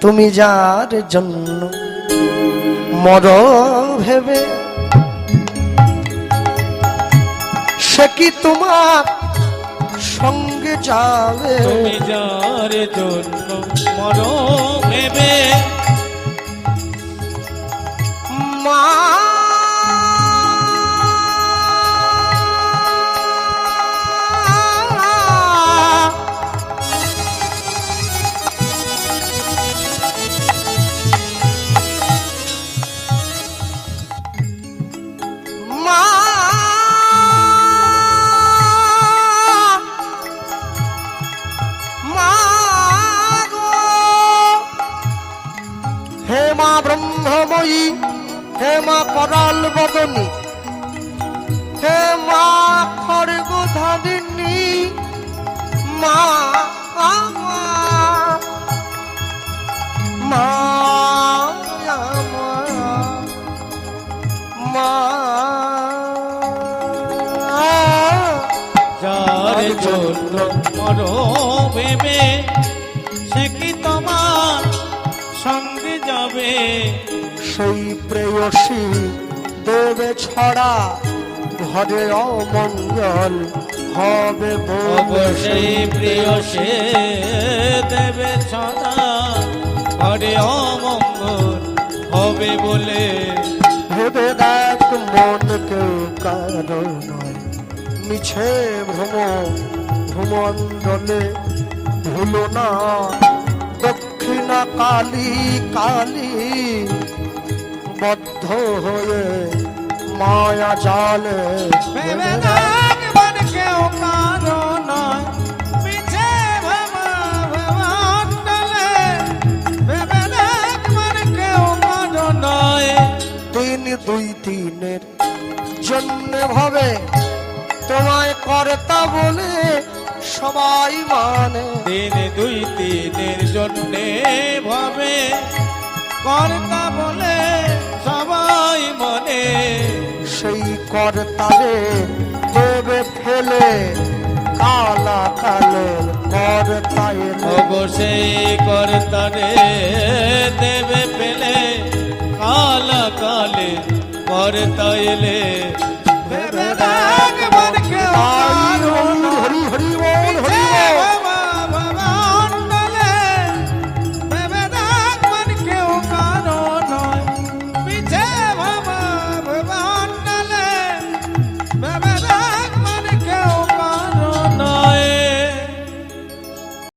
তুমি যার জন্য মর ভেবে, সে কি তোমার সঙ্গে যাবে? তুমি যার জন্য মর ভেবে, মা ব্রহ্মময়ী, হে মা করাল বদনী, হে মা খড়গধারিণী, মা মা মা যার জন্য মর ভেবে, সে কি তোমার সঙ্গে যাবে? সেই প্রেয়সী দেবে ছড়া, ঘরে অমঙ্গল হবে বলে। সেই প্রিয় সে দেবে ছড়া, ঘরে অমঙ্গল হবে বলে। ভেবে দেখ মন কেউ কারো নয়, মিছে ভ্রমণ্ডলে ভুলো না দক্ষিণা কালী কালী, বদ্ধ হয়ে মায়া জালে। ভেবে দেখ মন কেউ কারো নয়, মিছে ভ্রমণ্ডলে, ভেবে দেখ মন কেউ কারো নয়। তিন দুই তিনের জন্য ভাবে তোমায় কর্তা বলে সবাই মানে। দিন দুই তিনের জন্যে ভাবে কর্তা বলে সবাই মনে। সেই কর্তারে দেবে ফেলে কালা কালের কর্তায়। অবশ্যই কর্তারে দেবে ফেলে কালা কালে কর্তা এলে। ভেবে দেখ মন কেউ